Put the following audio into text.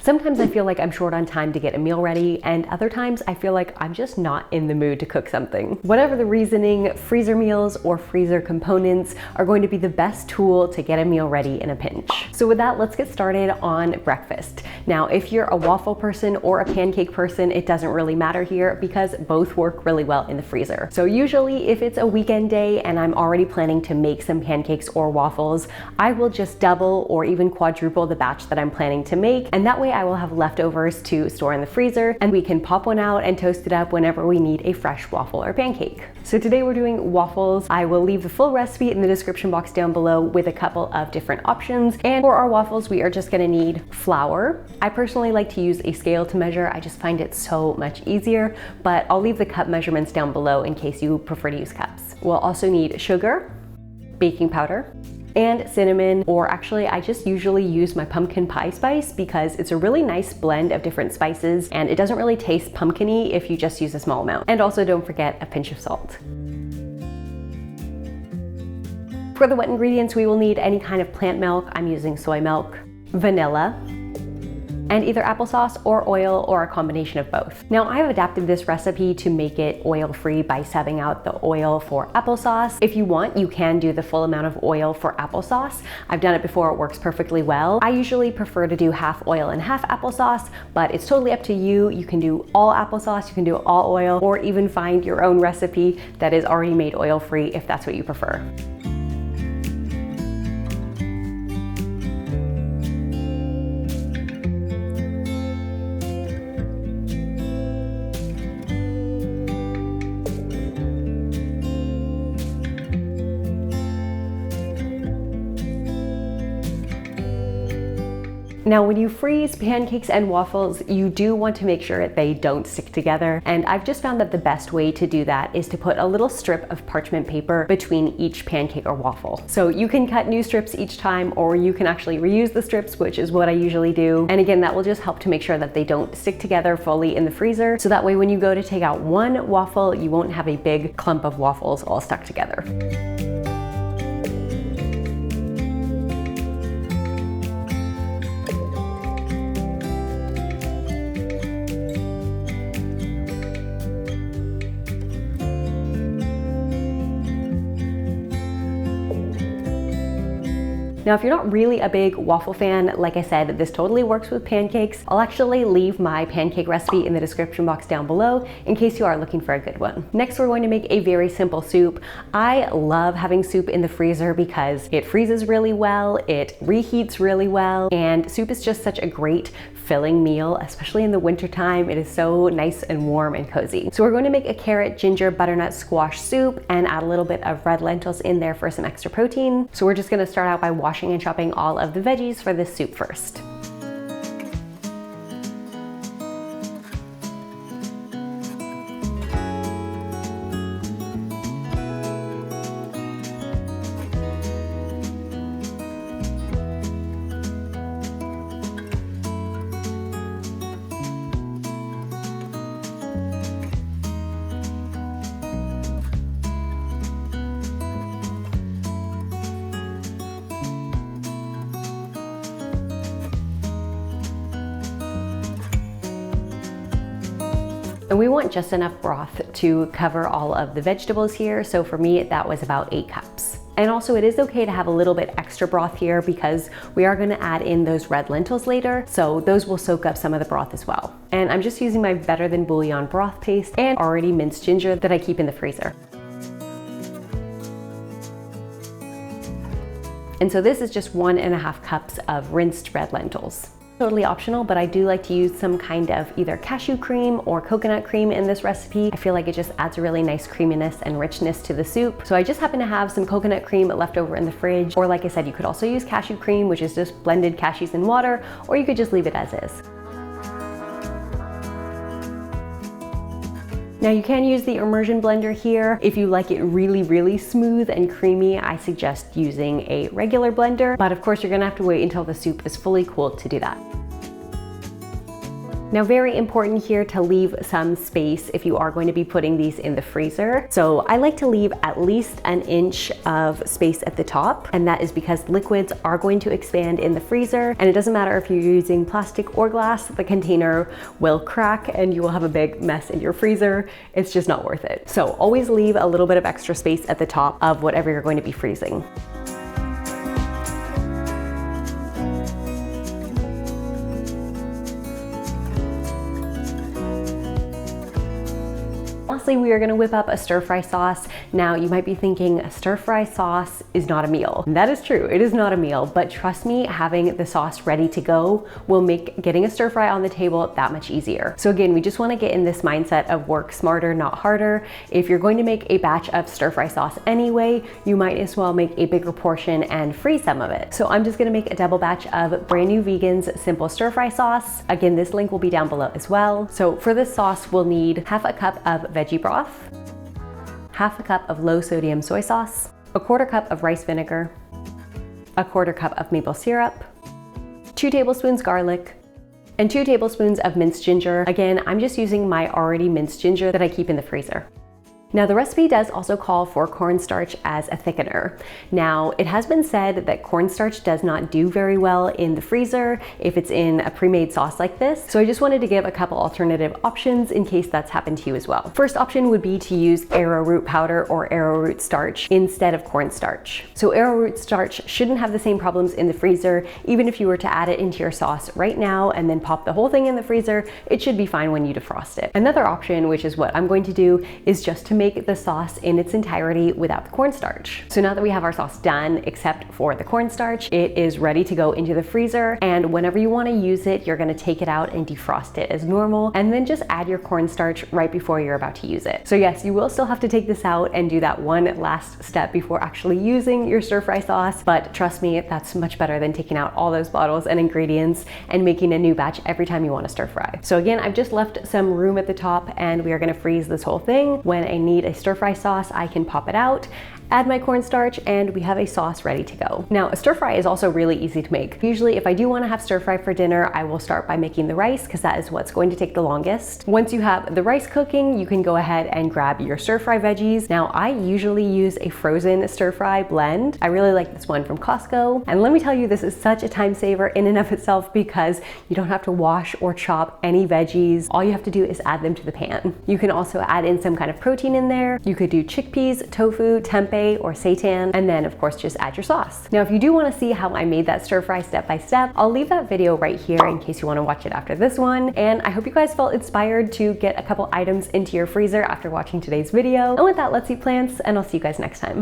Sometimes I feel like I'm short on time to get a meal ready, and other times I feel like I'm just not in the mood to cook something. Whatever the reasoning, freezer meals or freezer components are going to be the best tool to get a meal ready in a pinch. So with that, let's get started on breakfast. Now, if you're a waffle person or a pancake person, it doesn't really matter here because both work really well in the freezer. So usually if it's a weekend day and I'm already planning to make some pancakes or waffles, I will just double or even quadruple the batch that I'm planning to make, and that way I will have leftovers to store in the freezer and we can pop one out and toast it up whenever we need a fresh waffle or pancake. So today we're doing waffles. I will leave the full recipe in the description box down below with a couple of different options. And for our waffles, we are just gonna need flour. I personally like to use a scale to measure. I just find it so much easier, but I'll leave the cup measurements down below in case you prefer to use cups. We'll also need sugar, baking powder, and cinnamon, or actually I just usually use my pumpkin pie spice because it's a really nice blend of different spices and it doesn't really taste pumpkin-y if you just use a small amount. And also don't forget a pinch of salt. For the wet ingredients, we will need any kind of plant milk. I'm using soy milk, vanilla, and either applesauce or oil or a combination of both. Now I've adapted this recipe to make it oil-free by subbing out the oil for applesauce. If you want, you can do the full amount of oil for applesauce. I've done it before, it works perfectly well. I usually prefer to do half oil and half applesauce, but it's totally up to you. You can do all applesauce, you can do all oil, or even find your own recipe that is already made oil-free if that's what you prefer. Now, when you freeze pancakes and waffles, you do want to make sure they don't stick together. And I've just found that the best way to do that is to put a little strip of parchment paper between each pancake or waffle. So you can cut new strips each time, or you can actually reuse the strips, which is what I usually do. And again, that will just help to make sure that they don't stick together fully in the freezer. So that way, when you go to take out one waffle, you won't have a big clump of waffles all stuck together. Now, if you're not really a big waffle fan, like I said, this totally works with pancakes. I'll actually leave my pancake recipe in the description box down below in case you are looking for a good one. Next, we're going to make a very simple soup. I love having soup in the freezer because it freezes really well, it reheats really well, and soup is just such a great filling meal, especially in the winter time. It is so nice and warm and cozy. So we're going to make a carrot, ginger, butternut squash soup and add a little bit of red lentils in there for some extra protein. So we're just gonna start out by washing and chopping all of the veggies for this soup first. And we want just enough broth to cover all of the vegetables here. So for me, that was about 8 cups. And also it is okay to have a little bit extra broth here because we are gonna add in those red lentils later. So those will soak up some of the broth as well. And I'm just using my Better Than Bouillon broth paste and already minced ginger that I keep in the freezer. And so this is just 1.5 cups of rinsed red lentils. Totally optional, but I do like to use some kind of either cashew cream or coconut cream in this recipe. I feel like it just adds a really nice creaminess and richness to the soup. So I just happen to have some coconut cream left over in the fridge, or like I said, you could also use cashew cream, which is just blended cashews in water, or you could just leave it as is. Now you can use the immersion blender here. If you like it really, really smooth and creamy, I suggest using a regular blender, but of course you're gonna have to wait until the soup is fully cooled to do that. Now, very important here to leave some space if you are going to be putting these in the freezer. So I like to leave at least an inch of space at the top, and that is because liquids are going to expand in the freezer, and it doesn't matter if you're using plastic or glass, the container will crack and you will have a big mess in your freezer. It's just not worth it. So always leave a little bit of extra space at the top of whatever you're going to be freezing. Lastly, we are gonna whip up a stir-fry sauce. Now, you might be thinking, a stir-fry sauce is not a meal. And that is true, it is not a meal, but trust me, having the sauce ready to go will make getting a stir-fry on the table that much easier. So again, we just wanna get in this mindset of work smarter, not harder. If you're going to make a batch of stir-fry sauce anyway, you might as well make a bigger portion and freeze some of it. So I'm just gonna make a double batch of Brand New Vegan's Simple Stir-Fry Sauce. Again, this link will be down below as well. So for this sauce, we'll need half a cup of veggie broth, half a cup of low sodium soy sauce, a quarter cup of rice vinegar, a quarter cup of maple syrup, 2 tablespoons garlic, and 2 tablespoons of minced ginger. Again, I'm just using my already minced ginger that I keep in the freezer. Now, the recipe does also call for cornstarch as a thickener. Now, it has been said that cornstarch does not do very well in the freezer if it's in a pre-made sauce like this. So I just wanted to give a couple alternative options in case that's happened to you as well. First option would be to use arrowroot powder or arrowroot starch instead of cornstarch. So arrowroot starch shouldn't have the same problems in the freezer. Even if you were to add it into your sauce right now and then pop the whole thing in the freezer, it should be fine when you defrost it. Another option, which is what I'm going to do, is just to make the sauce in its entirety without the cornstarch. So now that we have our sauce done, except for the cornstarch, it is ready to go into the freezer. And whenever you want to use it, you're going to take it out and defrost it as normal, and then just add your cornstarch right before you're about to use it. So yes, you will still have to take this out and do that one last step before actually using your stir-fry sauce, but trust me, that's much better than taking out all those bottles and ingredients and making a new batch every time you want to stir fry. So again, I've just left some room at the top, and we are going to freeze this whole thing. When I need a stir-fry sauce, I can pop it out, add my cornstarch, and we have a sauce ready to go. Now, a stir-fry is also really easy to make. Usually, if I do want to have stir-fry for dinner, I will start by making the rice because that is what's going to take the longest. Once you have the rice cooking, you can go ahead and grab your stir-fry veggies. Now, I usually use a frozen stir-fry blend. I really like this one from Costco. And let me tell you, this is such a time saver in and of itself because you don't have to wash or chop any veggies. All you have to do is add them to the pan. You can also add in some kind of protein in there. You could do chickpeas, tofu, tempeh, or seitan, and then of course just add your sauce. Now, if you do want to see how I made that stir fry step by step, I'll leave that video right here in case you want to watch it after this one. And I hope you guys felt inspired to get a couple items into your freezer after watching today's video. And with that, let's eat plants, and I'll see you guys next time.